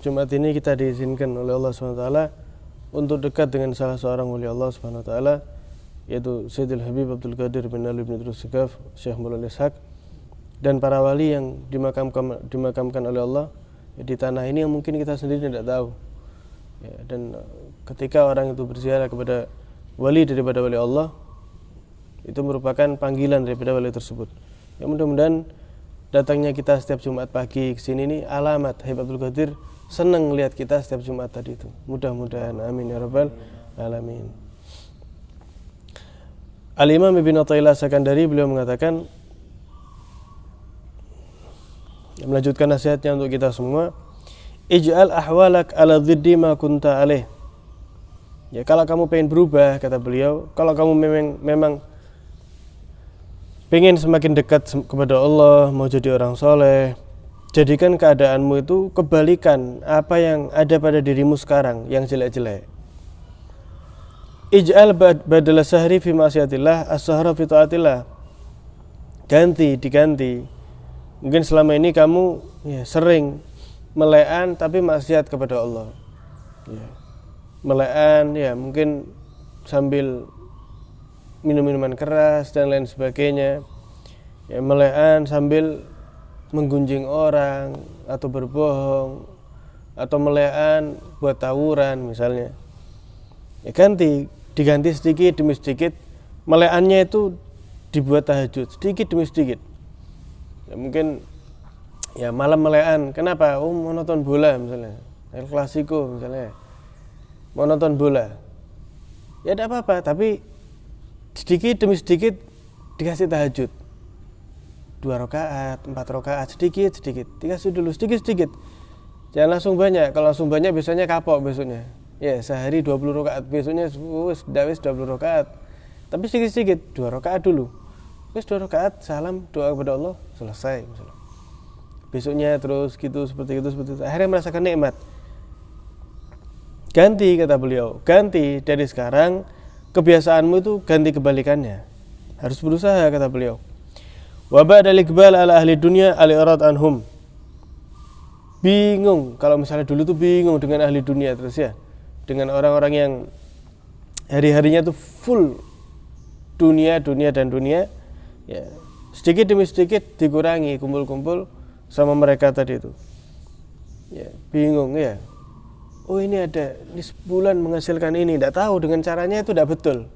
Jumat ini kita diizinkan oleh Allah SWT untuk dekat dengan salah seorang wali Allah SWT, yaitu Sayyidul Habib Abdul Qadir bin Ali bin Idrus Segaf, Syekh Maulana Ishaq, dan para wali yang dimakamkan oleh Allah di tanah ini yang mungkin kita sendiri tidak tahu. Ya, dan ketika orang itu berziarah kepada wali daripada wali Allah, itu merupakan panggilan daripada wali tersebut. Ya, mudah-mudahan datangnya kita setiap Jumat pagi ke sini ini alamat Habib Abdul Qadir senang lihat kita setiap Jumat tadi itu. Mudah-mudahan, amin ya rabbal alamin. Al-Imam Ibn Athaillah Sakandari beliau mengatakan, melanjutkan nasihatnya untuk kita semua, ij'al ahwalak ala dhiddi ma kunta alaih. Ya, kalau kamu pengen berubah, kata beliau, kalau kamu memang pengen semakin dekat kepada Allah, mau jadi orang soleh, jadikan keadaanmu itu kebalikan apa yang ada pada dirimu sekarang yang jelek-jelek. Ij'al badala sahri fi ma'siyatillah as-sahra fi ta'atillah. Diganti. Mungkin selama ini kamu sering melean tapi maksiat kepada Allah. Ya. Melean mungkin sambil minum-minuman keras dan lain sebagainya. Ya, melean sambil menggunjing orang atau berbohong atau melean buat tawuran misalnya. Ya, diganti sedikit demi sedikit. Meleannya itu dibuat tahajud sedikit demi sedikit. Ya, mungkin malam melean. Kenapa? Mau nonton bola misalnya. El Clasico misalnya. Mau nonton bola. Ya tidak apa-apa, tapi sedikit demi sedikit dikasih tahajud. 2 rakaat, 4 rakaat, sedikit dikasih dulu sedikit. Jangan langsung banyak. Kalau langsung banyak biasanya kapok besoknya. Ya, sehari 20 rakaat, besoknya wis 20 rakaat. Tapi sedikit 2 rakaat dulu. Wis 2 rakaat, salam, doa kepada Allah, selesai misalnya. Besoknya terus gitu seperti itu. Akhirnya merasakan nikmat. Ganti, kata beliau, ganti dari sekarang kebiasaanmu itu ganti kebalikannya. Harus berusaha, kata beliau. Wa ba'da al-iqbal ala ahli dunya al-irad anhum. Bingung, kalau misalnya dulu tuh bingung dengan ahli dunia terus ya. Dengan orang-orang yang hari-harinya tuh full dunia. Ya, sedikit demi sedikit dikurangi kumpul-kumpul sama mereka tadi itu. Ya, bingung ya. Oh ini sebulan menghasilkan ini, tidak tahu dengan caranya itu tidak betul.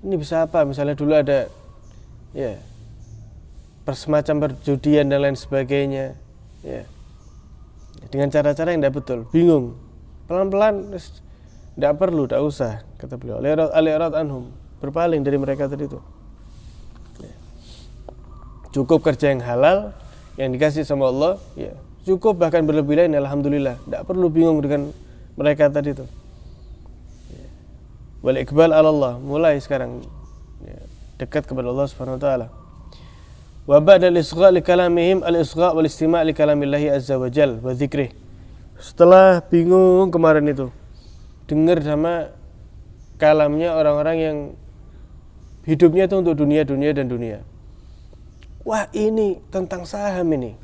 Ini bisa apa? Misalnya dulu ada semacam perjudian dan lain sebagainya. Ya. Dengan cara-cara yang tidak betul, bingung. Pelan-pelan, tidak perlu, tidak usah, kata beliau. Al-irad anhum, berpaling dari mereka tadi itu. Ya. Cukup kerja yang halal, yang dikasih sama Allah, ya. Cukup bahkan berlebih-lebihan, alhamdulillah. Tidak perlu bingung dengan mereka tadi itu. Ya. Wal iqbal ala Allah, mulai sekarang dekat kepada Allah Subhanahu wa taala. Wa ba'da al-isgha' li kalamihim al-isgha' wal istima' li kalamillahi azza wa jal wa dzikrih. Setelah bingung kemarin itu, dengar sama kalamnya orang-orang yang hidupnya itu untuk dunia. Wah, ini tentang saham ini.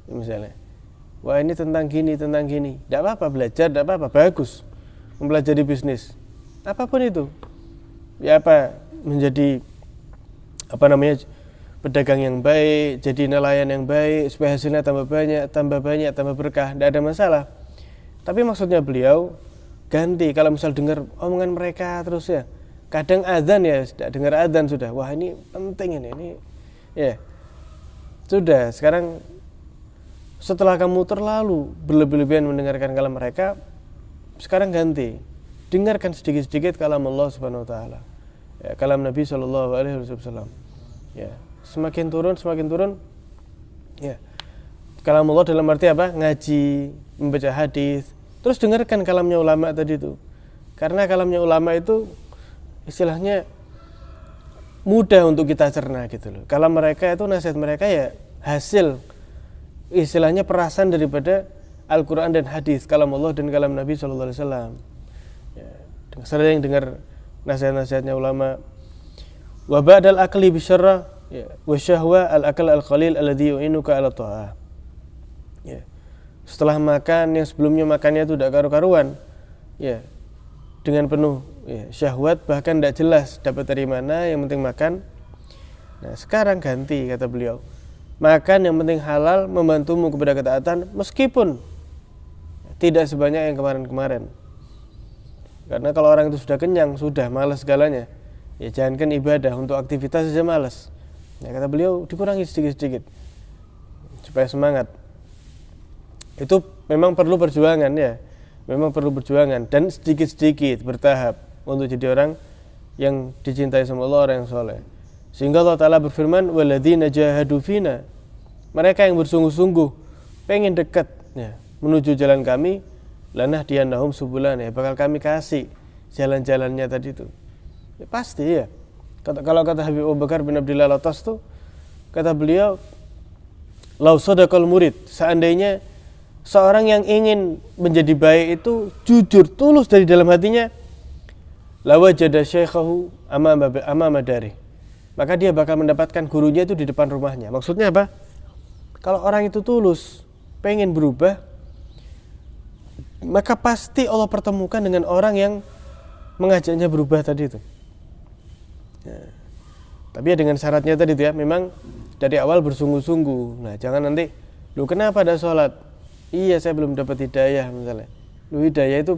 Misalnya. Wah, ini tentang gini. Tidak apa-apa belajar, tidak apa-apa, bagus. Mempelajari bisnis. Apapun itu. Ya menjadi pedagang yang baik, jadi nelayan yang baik, supaya hasilnya tambah banyak, tambah berkah, tidak ada masalah. Tapi maksudnya beliau ganti, kalau misal dengar omongan mereka terus ya, kadang azan ya, tidak dengar azan sudah, wah ini penting ini ya, sudah. Sekarang setelah kamu terlalu berlebih-lebihan mendengarkan kalam mereka, sekarang ganti, dengarkan sedikit-sedikit kalam Allah Subhanahu wa taala, ya, kalam Nabi sallallahu alaihi wasallam. Ya, semakin turun ya. Kalam Allah dalam arti apa? Ngaji, membaca hadis. Terus dengarkan kalamnya ulama tadi itu. Karena kalamnya ulama itu istilahnya mudah untuk kita cerna gitu loh. Kalam mereka itu, nasihat mereka ya hasil istilahnya perasan daripada Al-Qur'an dan hadis, kalam Allah dan kalam Nabi sallallahu alaihi wasallam. Ya, sering dengar nasihat-nasihatnya ulama. Wa ba'dal aqli bisyarra wa syahwa al-aql al-qalil alladhi yu'inuka ala ta'ah. Ya. setelah makan yang sebelumnya makannya itu tidak karu-karuan, ya, dengan penuh ya, syahwat, bahkan tidak jelas dapat dari mana, yang penting makan. Nah sekarang ganti, kata beliau, makan yang penting halal, membantumu kepada ketaatan meskipun tidak sebanyak yang kemarin-kemarin. Karena kalau orang itu sudah kenyang, sudah malas segalanya, ya jangankan ibadah, untuk aktivitas saja malas. Nah kata beliau, dikurangi sedikit-sedikit supaya semangat. Itu memang perlu perjuangan ya, memang perlu perjuangan, dan sedikit-sedikit bertahap untuk jadi orang yang dicintai sama Allah, orang yang soleh. Sehingga Allah Ta'ala berfirman, walladzina jahadu fina, mereka yang bersungguh-sungguh pengen dekat ya, menuju jalan kami, lanahdiyannahum subulana, ya, bakal kami kasih jalan-jalannya tadi itu. Ya, pasti ya. Kalau kata Habib Abu Bakar bin Abdillah Latas tuh, kata beliau, lau sadaqal murid, seandainya seorang yang ingin menjadi baik itu jujur, tulus dari dalam hatinya, lawajada syaikhahu amama dari, maka dia bakal mendapatkan gurunya itu di depan rumahnya. Maksudnya apa? Kalau orang itu tulus, pengen berubah, maka pasti Allah pertemukan dengan orang yang mengajaknya berubah tadi itu. Ya. Tapi ya dengan syaratnya tadi itu ya, memang dari awal bersungguh-sungguh. Nah jangan nanti, lu kenapa ada sholat? Iya saya belum dapat hidayah misalnya. Lu hidayah itu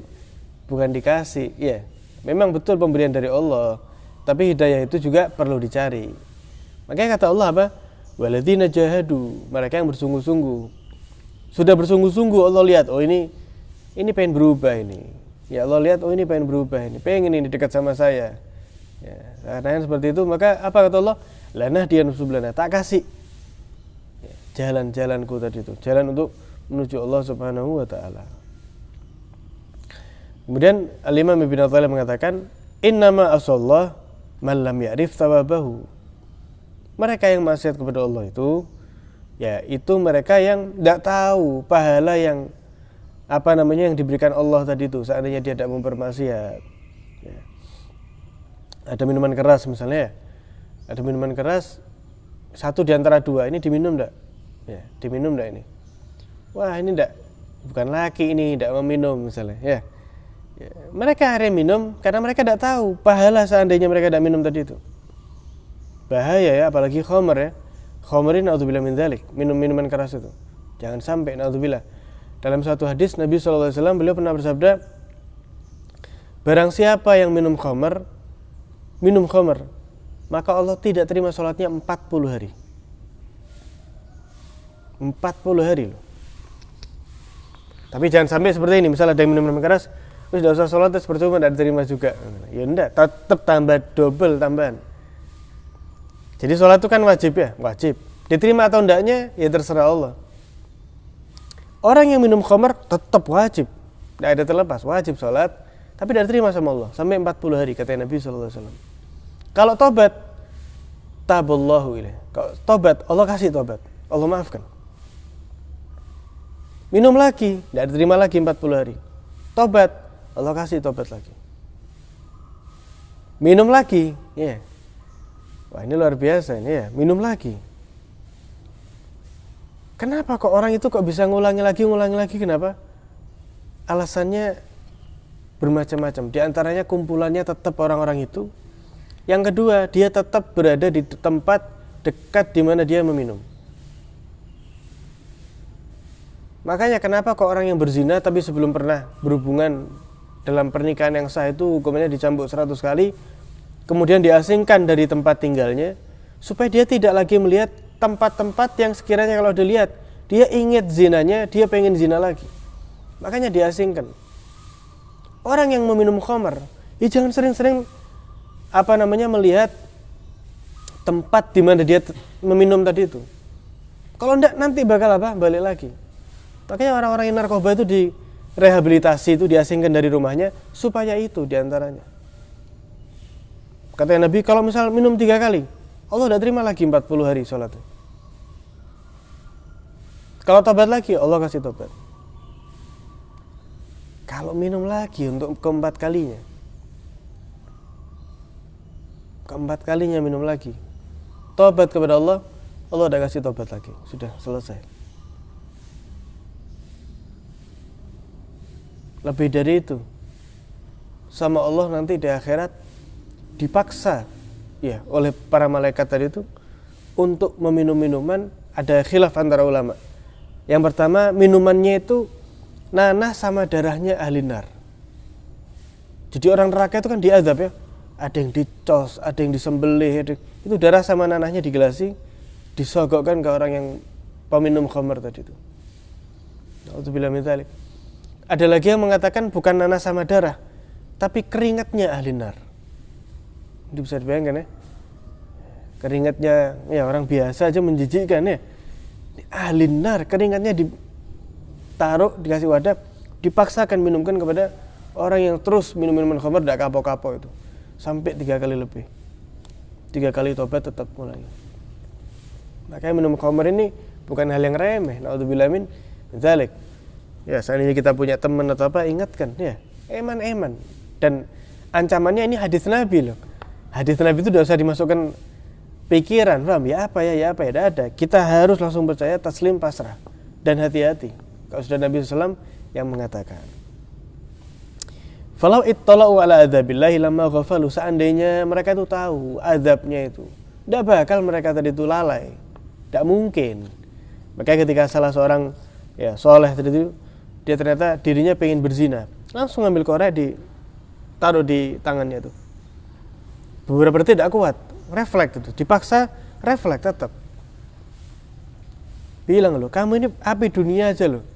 bukan dikasih, ya. Memang betul pemberian dari Allah, tapi hidayah itu juga perlu dicari. Makanya kata Allah apa? Waladzina jahadu, mereka yang bersungguh-sungguh. Sudah bersungguh-sungguh, Allah lihat, oh ini pengen berubah ini. Ya Allah lihat, oh ini pengen berubah ini, pengen ini dekat sama saya. Ya, karena seperti itu, maka apa kata Allah? Lanahdiyannahum subulana, tak kasih ya, jalan-jalanku tadi itu, jalan untuk menuju Allah Subhanahu wa taala. Kemudian Al-Imam Ibnu Athaillah mengatakan, innama asallah man lam ya'rif thawabahu. Mereka yang maksiat kepada Allah itu, ya itu mereka yang tidak tahu pahala yang yang diberikan Allah tadi itu, seandainya dia tidak mempermaksiat. Ya. Ada minuman keras misalnya, ada minuman keras, satu di antara dua, ini diminum enggak? Ya, diminum enggak ini? Wah ini enggak, bukan laki ini, tidak meminum misalnya. Ya. Ya. Mereka akhirnya minum karena mereka tidak tahu pahala seandainya mereka tidak minum tadi itu. Bahaya ya, apalagi khamr ya. Khamrin na'udzubillah min dzalik, minum minuman keras itu. Jangan sampai na'udzubillah. Dalam satu hadis Nabi SAW beliau pernah bersabda, barang siapa yang minum khamr, maka Allah tidak terima sholatnya 40 hari. 40 hari loh. Tapi jangan sampai seperti ini, misalnya ada yang minum minuman keras, terus tidak usah sholat, terus percuma tidak diterima juga. Ya enggak, tetap tambah double tambahan. Jadi sholat itu kan wajib ya, wajib. Diterima atau enggaknya, ya terserah Allah. Orang yang minum khamr tetap wajib, tidak ada terlepas, wajib sholat, tapi tidak diterima sama Allah sampai 40 hari, kata Nabi SAW. Kalau tobat, taballahu ilaih. Kalau tobat, Allah kasih tobat, Allah maafkan. Minum lagi, tidak diterima lagi 40 hari. Tobat, Allah kasih tobat lagi. Minum lagi, ya. Wah ini luar biasa ini ya, minum lagi. Kenapa kok orang itu kok bisa ngulangi lagi, kenapa? Alasannya bermacam-macam. Di antaranya kumpulannya tetap orang-orang itu. Yang kedua, dia tetap berada di tempat dekat di mana dia meminum. Makanya kenapa kok orang yang berzina tapi sebelum pernah berhubungan dalam pernikahan yang sah itu hukumannya dicambuk 100 kali, kemudian diasingkan dari tempat tinggalnya, supaya dia tidak lagi melihat tempat-tempat yang sekiranya kalau dilihat dia ingat zinanya, dia pengen zina lagi. Makanya diasingkan. Orang yang meminum khamr, ya jangan sering-sering melihat tempat di mana dia meminum tadi itu. Kalau enggak nanti bakal balik lagi. Makanya orang-orang yang narkoba itu direhabilitasi, itu diasingkan dari rumahnya supaya itu diantaranya. Kata Nabi, kalau misal minum 3 kali, Allah tidak terima lagi 40 hari sholat. Kalau tobat lagi, Allah kasih tobat. Kalau minum lagi untuk keempat kalinya minum lagi, tobat kepada Allah, Allah udah kasih tobat lagi, sudah selesai. lebih dari itu. Sama Allah nanti di akhirat dipaksa ya oleh para malaikat tadi itu untuk meminum minuman. Ada khilaf antara ulama. Yang pertama, minumannya itu nanah sama darahnya ahli nar. Jadi orang neraka itu kan diazab ya. Ada yang dicos, ada yang disembelih, itu darah sama nanahnya digelasi, disogokkan ke orang yang peminum khamr tadi itu. Nauzubillah min dzalik. Ada lagi yang mengatakan bukan nanah sama darah, tapi keringatnya ahli nar. Itu bisa dibayangkan ya. Keringatnya ya orang biasa aja menjijikkan ya. Ahli nar, keringatnya ditaruh, dikasih wadah, dipaksakan minumkan kepada orang yang terus minum minuman khamr tidak kapok-kapok itu. Sampai 3 kali lebih. 3 kali tobat tetap mulai. Makanya minum khamr ini bukan hal yang remeh. Nauzubillah min dzalik. Ya, seandainya kita punya teman atau apa, ingatkan ya. Eman-eman. Dan ancamannya ini hadis Nabi loh. Hadis Nabi itu tidak usah dimasukkan pikiran, paham? Ya apa ya, tidak ada. Kita harus langsung percaya, taslim, pasrah. Dan hati-hati. Kalau sudah Nabi SAW yang mengatakan. Falau ittala'u ala adzabillahi lamma ghafalu, seandainya mereka itu tahu azabnya itu, tidak bakal mereka tadi itu lalai. Tidak mungkin. Makanya ketika salah seorang ya soleh tadi itu, dia ternyata dirinya pengen berzina, langsung ambil korek ditaruh di tangannya itu. Beberapa detik tidak kuat, refleks itu, dipaksa refleks tetap. Bilang loh, kamu ini api dunia aja loh,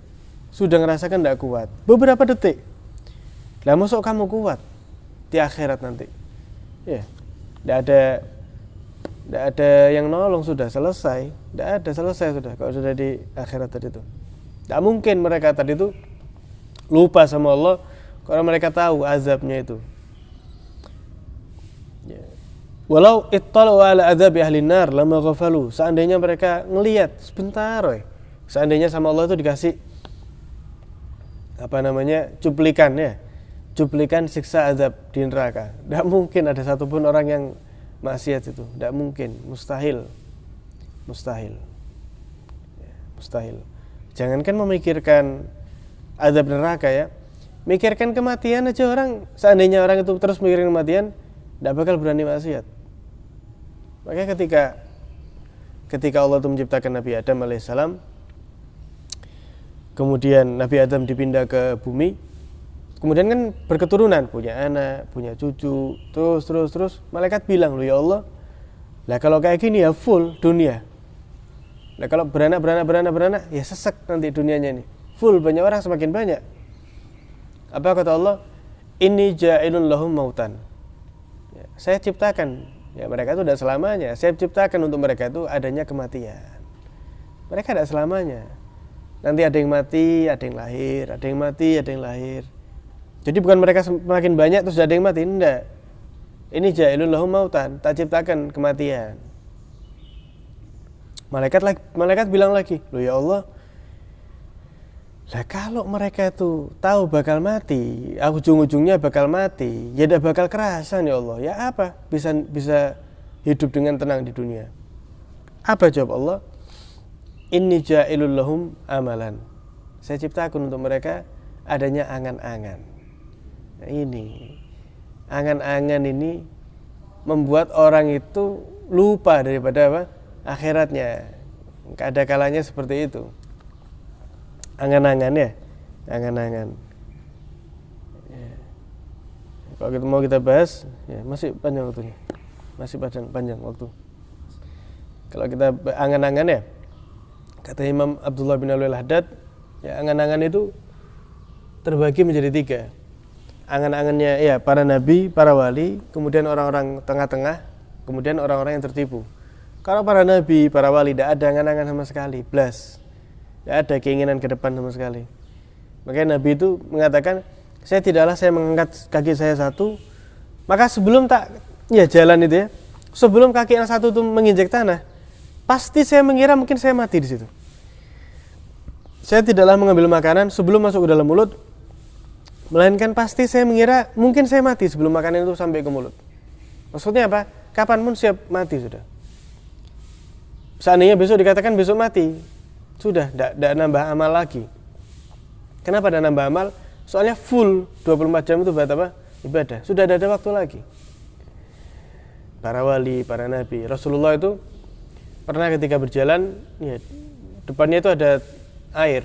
sudah ngerasakan tidak kuat. Beberapa detik. Lah masuk kamu kuat di akhirat nanti. Ya, tidak ada yang nolong, sudah selesai. Tidak ada, selesai sudah kalau sudah di akhirat tadi itu. Tidak mungkin mereka tadi itu lupa sama Allah kalau mereka tahu azabnya itu. Ya. Walau ittalu ala adzabi ahli nar lama ghafalu, seandainya mereka ngelihat sebentar, seandainya sama Allah itu dikasih cuplikan ya. Cuplikan siksa azab di neraka. Tidak mungkin ada satupun orang yang maksiat itu. Tidak mungkin, mustahil. Jangankan memikirkan azab neraka ya, mikirkan kematian aja orang. Seandainya orang itu terus mikirin kematian, tidak bakal berani maksiat. Makanya ketika Allah itu menciptakan Nabi Adam alaihissalam, kemudian Nabi Adam dipindah ke bumi. Kemudian kan berketurunan, punya anak, punya cucu, terus malaikat bilang, loh ya Allah, lah kalau kayak gini ya full dunia. Lah kalau beranak ya sesek nanti dunianya ini. Full, banyak orang, semakin banyak. Apa kata Allah? Inni ja'ilun lahum mautan. Ya, saya ciptakan, ya mereka itu tidak selamanya. Saya ciptakan untuk mereka itu adanya kematian. Mereka tidak selamanya. Nanti ada yang mati, ada yang lahir, ada yang mati, ada yang lahir. Jadi bukan mereka semakin banyak terus ada yang mati, enggak. Ini ja'ilun lahum mautan, tak ciptakan kematian. Malaikat bilang lagi, loh ya Allah, lah kalau mereka itu tahu bakal mati, ujung-ujungnya bakal mati, ya tidak bakal kerasan ya Allah. Ya apa? Bisa hidup dengan tenang di dunia. Apa jawab Allah? Inni ja'ilun lahum amalan. Saya ciptakan untuk mereka adanya angan-angan. Nah, ini angan-angan ini membuat orang itu lupa daripada apa? Akhiratnya. Ada kalanya seperti itu. Angan-angan ya, angan-angan. Ya. Kalau kita mau kita bahas, ya masih panjang waktunya, masih panjang waktu. Kalau kita angan-angan ya, kata Imam Abdullah bin Alwi al-Haddad, ya angan-angan itu terbagi menjadi 3. Angan-angannya ya para nabi, para wali, kemudian orang-orang tengah-tengah, kemudian orang-orang yang tertipu. Kalau para nabi, para wali tidak ada angan-angan sama sekali, blas. Tidak ada keinginan ke depan sama sekali. Makanya Nabi itu mengatakan, saya mengangkat kaki saya satu, maka sebelum jalan itu ya, sebelum kaki yang satu itu menginjak tanah, pasti saya mengira mungkin saya mati di situ. Saya tidaklah mengambil makanan sebelum masuk ke dalam mulut, melainkan pasti saya mengira mungkin saya mati sebelum makanan itu sampai ke mulut. Maksudnya apa? Kapan pun siap mati sudah. Seandainya besok dikatakan besok mati, sudah tidak nambah amal lagi. Kenapa tidak nambah amal? Soalnya full 24 jam itu buat apa? Ibadah. Sudah ada waktu lagi. Para wali, para nabi, Rasulullah itu pernah ketika berjalan, ya, depannya itu ada air.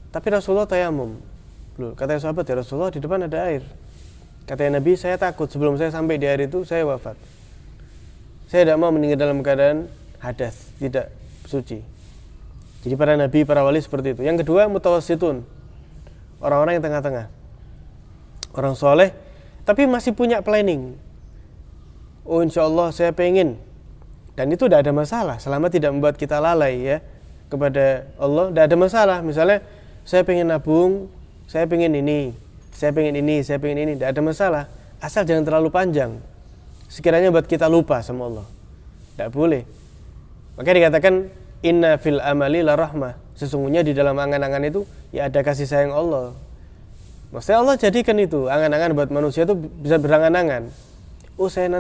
Tapi Rasulullah tayamum. Loh, kata sahabat, ya Rasulullah di depan ada air. Kata Nabi, saya takut sebelum saya sampai di air itu saya wafat. Saya tidak mau meninggal dalam keadaan hadas, tidak suci. Jadi para nabi, para wali seperti itu. Yang kedua, mutawassitun. Orang-orang yang tengah-tengah. Orang soleh, tapi masih punya planning. Oh, insya Allah saya pengen. Dan itu tidak ada masalah, selama tidak membuat kita lalai ya kepada Allah, tidak ada masalah. Misalnya, saya pengen nabung, saya pengen ini, saya pengen ini, saya pengen ini, tidak ada masalah. Asal jangan terlalu panjang. Sekiranya buat kita lupa sama Allah. Tidak boleh. Makanya dikatakan, inna fil amali la rahmah. Sesungguhnya di dalam angan-angan itu ya ada kasih sayang Allah. Maksudnya Allah jadikan itu angan-angan buat manusia itu bisa berangan-angan. Oh, saya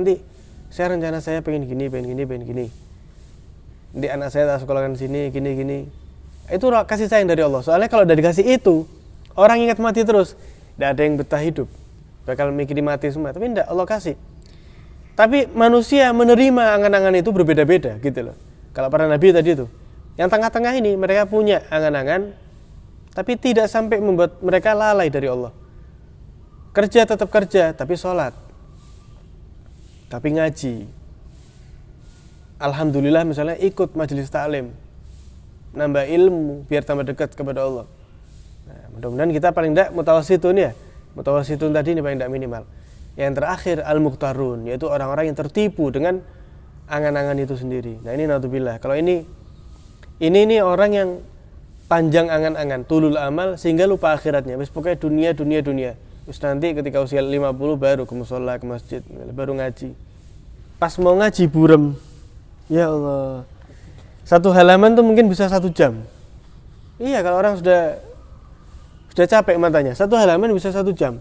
rencana saya pengen gini, pengen gini, pengen gini. Nanti anak saya tak sekolahkan sini, gini, gini. Itu kasih sayang dari Allah. Soalnya kalau udah dikasih itu, orang ingat mati terus, tidak ada yang betah hidup. Bakal mikirin mati semua. Tapi tidak, Allah kasih. Tapi manusia menerima angan-angan itu berbeda-beda gitu loh. Kalau para nabi tadi itu, yang tengah-tengah ini mereka punya angan-angan, tapi tidak sampai membuat mereka lalai dari Allah. Kerja tetap kerja, tapi sholat, tapi ngaji. Alhamdulillah misalnya ikut majelis ta'lim, nambah ilmu biar tambah dekat kepada Allah. Nah, mudah-mudahan kita paling tidak mutawassitun ya. Mutawassitun tadi ini paling tidak minimal. Yang terakhir al-muqtarun, yaitu orang-orang yang tertipu dengan angan-angan itu sendiri. Nah ini naudzubillah. Kalau ini orang yang panjang angan-angan, tulul amal sehingga lupa akhiratnya. Wis pokoknya dunia. Terus nanti ketika usia 50 baru ke mushola, ke masjid, baru ngaji. Pas mau ngaji burem. Ya Allah. Satu halaman tuh mungkin bisa 1 jam. Iya, kalau orang sudah capek matanya, 1 halaman bisa 1 jam.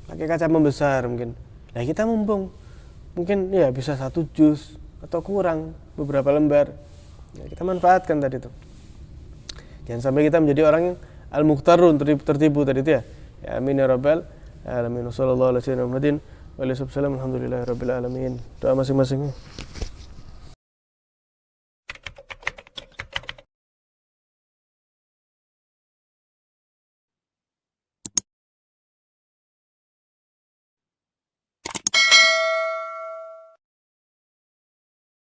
Pakai kaca membesar mungkin. Nah, kita mumpung mungkin ya bisa 1 juz atau kurang beberapa lembar. Ya, kita manfaatkan tadi itu. Jangan sampai kita menjadi orang yang al-muqtarun, tertipu tadi itu ya. Ya amin ya rabbal alamin. Wassallallahu ala sayyidina Muhammadin wa alihi wasallam. Alhamdulillahirabbil alamin. Doa masing-masing.